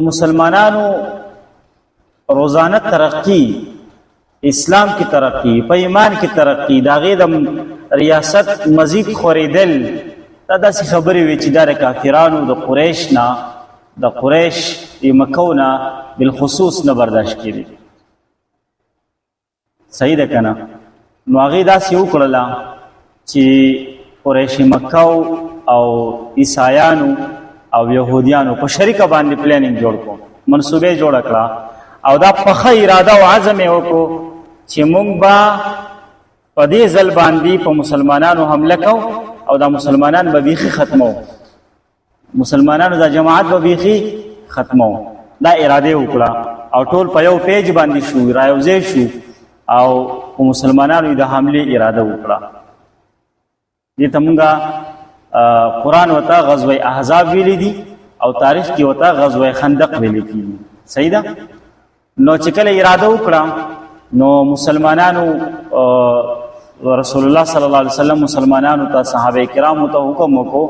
مسلمانانو روزانه ترقی، اسلام کی ترقی، په ایمان کی ترقی، د هغې د ریاست مزید خوریدل، دا داسې خبرې وې چې دا د کافرانو د قریش نه، د قریش د مکو نه بالخصوص نه برداشت کېدې. صحیح ده که نه؟ نو هغې داسې وکړله چې قریش مکو او عیسایانو او یهودیانو په شریکه باندې پلانینګ جوړ کړو، منصوبې جوړه کړه او دا پخه اراده او عزم یې وکړو چې موږ به په دې ځل باندې په مسلمانانو حمله کوو او دا مسلمانان به بیخي ختمو، مسلمانانو دا جماعت به بیخي ختمو. دا اراده وکړه او ټول په یو پیج باندې شو، رايوځای شو او په مسلمانانو د حملې اراده وکړه. دې ته موږ قرآن وتا غزوه احزاب ویلی دي او تاریخ کې وتا غزوه خندق ویلی کیږي. صحیح ده؟ نو چې کله اراده وکړه نو مسلمانانو رسول الله صلی الله علیه وسلم مسلمانانو ته صحابه کرامو ته حکم وکړو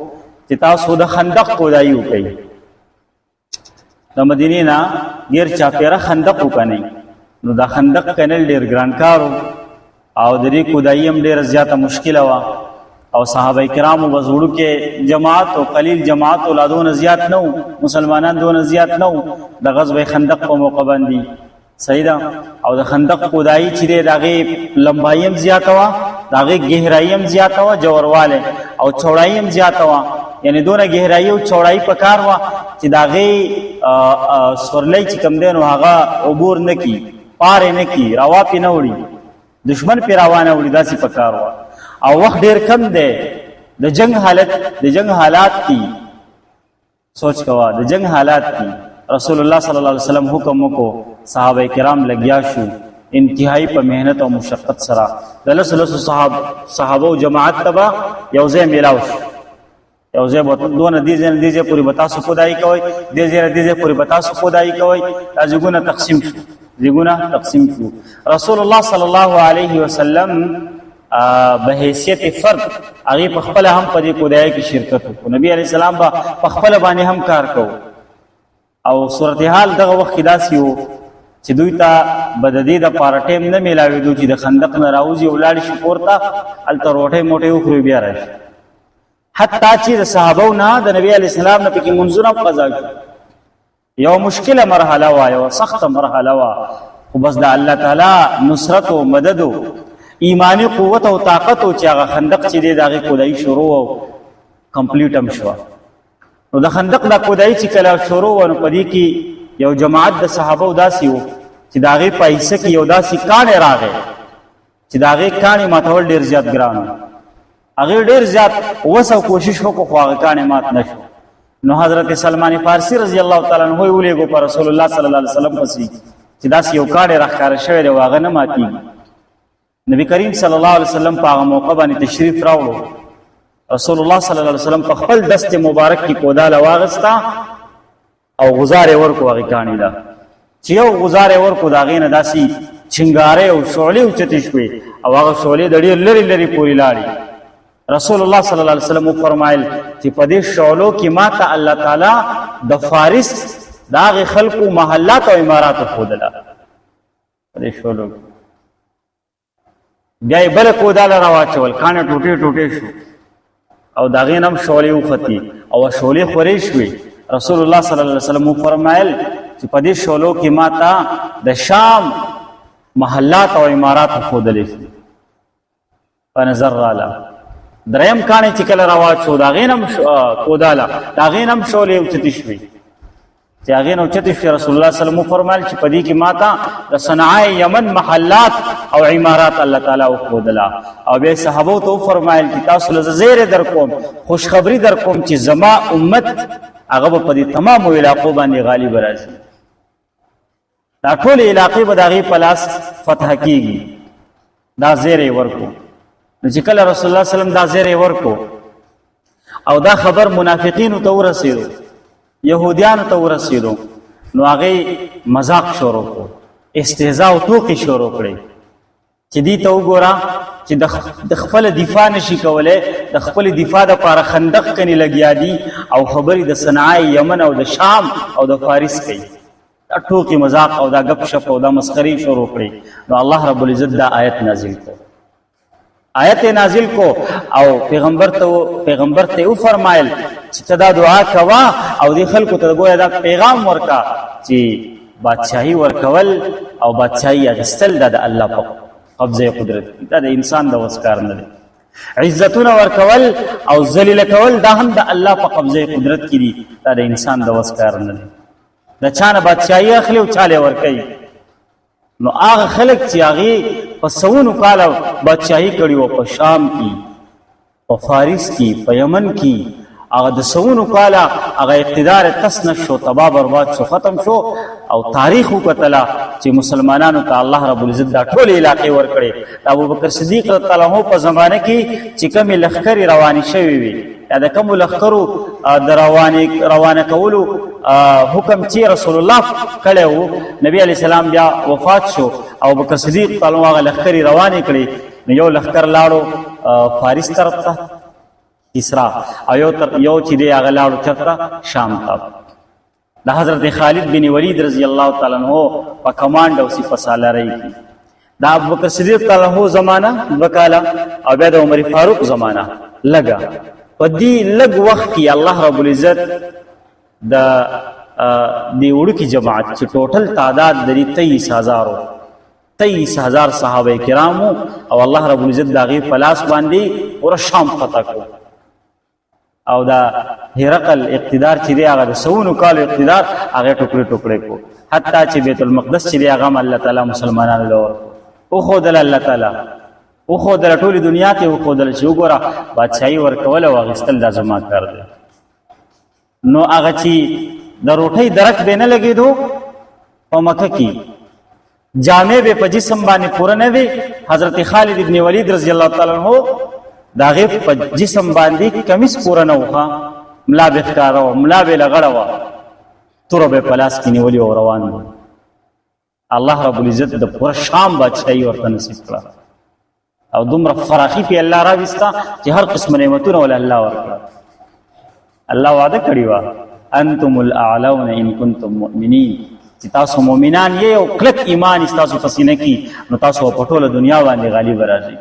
چې تاسو د خندق کودایي وکړئ، د مدینې نه غیر چاپیره خندق وکنئ. نو دا خندق کنل ډیر ګران کارو او د دې کودایي هم ډیره زیاته مشکله وه او صحابه کرامو بزوړو کې جماعت او قلیل جماعت اولادونه زیات نو، مسلمانان دونه زیات نو د غزوه خندق په موقع باندې. صحیح ده؟ او د خندق کودایي چې دی د هغې لمبایي هم زیاته وه، د هغې ګهرایي هم زیاته وه، جوړوالی او چوړایي هم زیاته وه، یعنې دونه ګهرایي او چوړایي په کار وه چې د هغې سورلی چې کوم دی نو هغه عبور نه کي، پارې نه کي، روا پې نه وړي، دشمن پې روا نه وړي، داسې په کار وه او وخت ډیر کم دی. د جنگ حالات دي، سوچ کوا د جنگ حالات دي. رسول الله صلی الله علیه وسلم حکم وکړو، صحابه کرام لګیا شو انتهایی په مهنت او مشقت سره. د لسو صحابه او جماعت تبا یو ځای میلاو شو، یو ځای دونه دې ځای پورې به تاسو کودایي کوئ، دې ځای پورې به تاسو کودایي کوئ. دا ځایونه تقسیم شو. رسول الله صلی الله علیه وسلم به حیثیت فرد هغې په خپله هم په دې کودایي کې شرکت وکړو. نبي علیه السلام به په خپله باندې هم کار کوو او صورتحال دغه وخت کې داسې و چې دوی ته به د دې دپاره ټایم نه میلاوېدو چې د خندق نه راوځي او ولاړ شي پورته، هلته روټۍ موټۍ وخوري بیا راشي. حتی چې د صحابو نه د نبي علیه السلام نه پکې منځونه هم قضا شو. یو مشکله مرحله وه، یوه سخته مرحله وه، خو بس د الله تعالی نصرت و مدد و ایمانی قوت او طاقت او چې هغه خندق چې دی د هغې کودایي شروع او کمپلیټ هم شوه. نو د خندق دا کودایي چې کله شروع وه نو په دې کې یو جماعت د صحابو داسې و چې د هغې په حصه کې یو داسې کاڼی راغی چې د هغې کاڼي ماتول ډېر زیات ګران و. هغې ډېر زیات وس او کوشش وکړو خو هغه کاڼی مات نه شو. نو حضرت سلمان فارسي رضی الله تعالی عنه یې ولېږو په رسول الله صلی الله علیه وسلم پسې چې داسې یو کاڼی راښکاره شوی دی او هغه نه ماتېږي. نبی کریم صلی الله علیه وسلم په هغه موقع باندې تشریف راوړو. رسول الله صلی الله علیه وسلم په خپل دست مبارک کې کوداله واغسته او غزار یې ورکړو هغې کاڼي ته چې یو غزار یې ورکړو د هغې نه داسې چنګارې او شعلې اوچتې شوې او هغه شعلې د ډېر لرې لرې پورې لاړې. رسول الله صلی الله علیه وسلم وفرمایل چې په دې شعلو کې ما ته الله تعالی د فارس د هغې خلکو محلات او عمارات وښودله په دې شعلو کې. بیا یې بله کوداله راواچول، کاڼې ټوټې ټوټې شو او د هغې نه هم شولې وختې او شولې خورې شوې. رسول الله صلی الله علیه وسلم وفرمایل چې په دې شولو کې ما ته د شام محلات او عمارات وښودلی شوې. په نظر راله دریم کاڼې چې کله راواچو د هغې نه هم کوداله د هغې نه هم شولې اوچتې شوې چې هغې نه اوچتې شوې. رسول الله صلی الله علیه وسلم وفرمایل چې په دې کې ما ته د صنعای یمن محلات او عمارات الله تعالی وښودله. او بیا صحابو ته وفرمایل چې تاسو له زه زیری در کوم، خوشخبري در کوم چې زما امت هغه به په دې تمامو علاقو باندې غالب راځي، دا ټولې علاقې به د هغې په لاس فتح کېږي. دا زیری ورکو. نو چې کله رسول الله صلی الله علیه وسلم دا زیری ورکو او دا خبر منافقینو ته ورسېدو، یهودیانو ته ورسېدو، نو هغې مذاق شروع کړو، استهزا او ټوکې شروع کړې چې دې ته وګوره چې د خپل دفاع نشي کولای، د خپل دفاع دپاره خندق کنې لګیا دي او خبرې د صنعای یمن او د شام او د فارس کوي، دا ټوکې مذاق او دا گپ شپ او دا مسخرې شروع کړي. نو الله رب العزت دا آیت نازل کو، آیت نازل کو او پیغمبر ته او فرمایل چې ته دا دعا کوا او دې خلکو ته گویا دا پیغام ورکا چې بادشاہي ورکول او بادشاہي اخیستل دا د الله په قبضه قدرت دا د انسان د وس کار نه دی. عزتونه ورکول او ذلیل کول دا هم د الله په قبضه قدرت کې دي، دا د انسان د وس کار نه دی. د چانه بادشاہي اخلي او چاله ورکوي. نو هغه خلک چې هغې په سونو کاله بادشاہي کړي وه په شام کې، په فارس کې، په یمن کې، هغه د سونو کاله هغه اقتدار تس نشو، تباه برباد شو، ختم شو. او تاریخ وکتله چې مسلمانانو ته الله رب العزت دا ټول علاقې ورکړې. د ابوبکر صدیق رضی الله عنه په زمانه کې چې کومې لښکرې روانې شوې وي یا د کومو لښکرو د روانه کولو حکم چې رسول الله کړی و، نبی علیه السلام بیا وفات شو او ابوبکر صدیق رضی الله عنه هغه لښکرې روانې کړې. نو یو لښکر لاړو فارس طرف ته کسرا، او یو چې دی هغه لاړو چېرته شام ته. د حضرت خالد بن ولید رضی الله تعالی عنہ په کمانډ او سپه سالارۍ کې، د ابوبکر صدیق تعالی عنہ زمانہ 2 کاله او بیا د عمر فاروق زمانہ لګا. په دې لږ وخت کې الله رب العزت د دې وړوکي جماعت چې ټوټل تعداد لري 23,000 صحابه کرامو او الله رب العزت د هغې په لاس باندې پوره شام فتح کړو. او دا هرقل اقتدار چې دی هغه د سونو کالو اقتدار هغه ټوکړې ټوکړې کو، حتی چې بیت المقدس چې دی هغه الله تعالی مسلمانانو له وښودل، الله تعالی وښودل، ټولې دنیا ته وښودل چې وګوره بادشاهي ورکول او اخیستل دا زما کار دی. نو هغه چې د روټۍ درک به نه لګېدو په مکه کې، جامې به په جسم باندې پوره نه وي. حضرت خالد ابن ولید رضی الله تعالی عنہ د هغې په جسم باندې کمیس پوره نه وخه، ملا به ښکاره وه، ملا به یې لغړه وه، توره به یې په لاس کې نیولې او روان و. الله رب العزت د پوره شام بادشاهي ورته نصیب کړه او دومره فراخي پې الله راوسته چې هر قسم نعمتونه ول الله ورکړه. الله وعده کړې وه انتم الاعلون ان کنتم مؤمنین، چې تاسو مؤمنان یې او کلک ایمان ستاسو په سینه کې، نو تاسو په ټوله دنیا باندې غالب راځئ،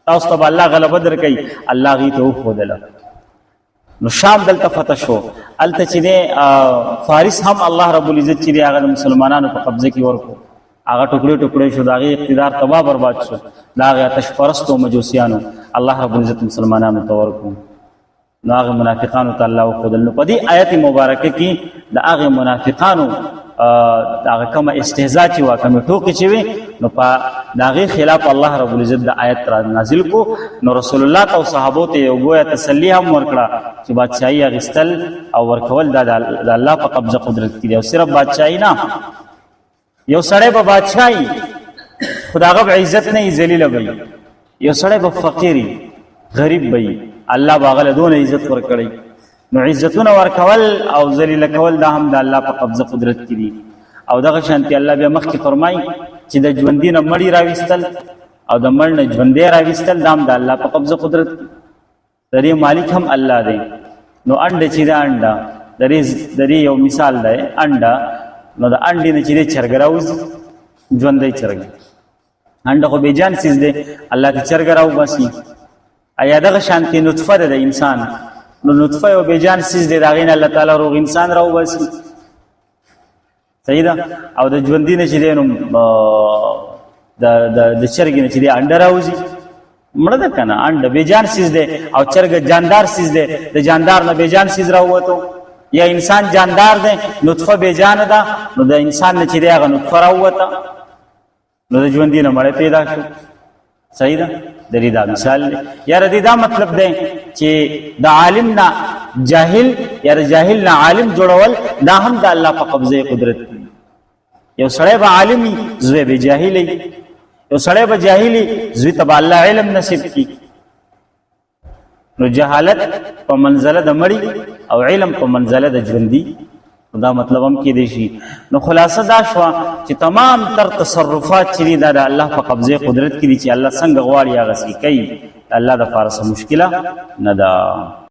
تاسو ته به الله غلبه درکوي. الله هغې ته وښودله. نو شام دلته فتح شو. هلته چې دی فارس هم الله رب العزت چې دی هغه د مسلمانانو په قبضه کې ورکړو، هغه ټوکړې ټوکړې شو، د هغې اقتدار تباه برباد شو. د هغې آتش پرستو مجوسیانو الله رب العزت مسلمانانو ته ورکړو. نو هغه منافقانو ته الله وښودل. نو په دې آیت مبارکه کې د هغې منافقانو هغه کومه استهزاء چې وه، کومې ټوکې چې وې، نو په د هغې خلاف الله رب العزت د آیت را نازل کو. نو رسول الله ته او صحابو ته یو ګویا تسلي هم ورکړه چې بادشاهي اخیستل او ورکول دا د الله په قبضه قدرت کې دی. او صرف بادشاهي نه، یو سړی به بادشاهي خو د هغه به عزت نه وي، ذلیله به وي. یو سړی به فقیري غریب به وي، الله به هغه له دونه عزت ورکړی. نو عزتونه ورکول او ذلیله کول دا هم د الله په قبضه قدرت کې دي. او دغه شانتي الله بیا مخکې فرمایي چې د ژوندي نه مړي راویستل او د مړ نه ژوندی راویستل دا هم د الله په قبضه قدرت کې، د دې مالک هم الله دی. نو انډه چې ده انډه د دې یو مثال دی، انډه نو د انډې نه چې دی چرګ راوځي، ژوندی چرګ، انډه خو بېجان څیز دی، الله ته چرګ راوباسي. ایا دغه شانتي نطفه ده د انسان، نو نطفه یو بېجان څیز دی، د هغې نه الله تعالی روغ انسان راوباسي. صحیح ده. او د ژوندي نه چې دی نو د چرګې نه چې دی انډه راوځي، مړه ده که نه، انډه بېجان څیز دی، او چرګ جاندار څیز دی، د جاندار نه بېجان څیز راووتو. یا انسان جاندار دی، نطفه بېجانه ده، نو د انسان نه چې دی هغه نطفه راووته، نو د ژوندي نه مړی پیدا شو. صحیح ده. د دې دا مثال دی. یا د دې دا مطلب دی چې د عالم نه جاهل یا د جاهل نه عالم جوړول دا هم د الله په قبضه قدرت دی. یو سړی به عالمي، زوی به جاهلي، یو سړی به جاهلي، زوی ته به الله علم نصیب کړي. نو جهالت په منزله د مړي او علم په منزله د ژوندي. دا مطلب هم کېدی شي. نو خلاصه دا شوه چې تمام تر تصرفات چې دي دا د الله په قبضه قدرت کې دي چې الله څنګه غواړي هغسې کوي. الله دپاره څه مشکله نه ده.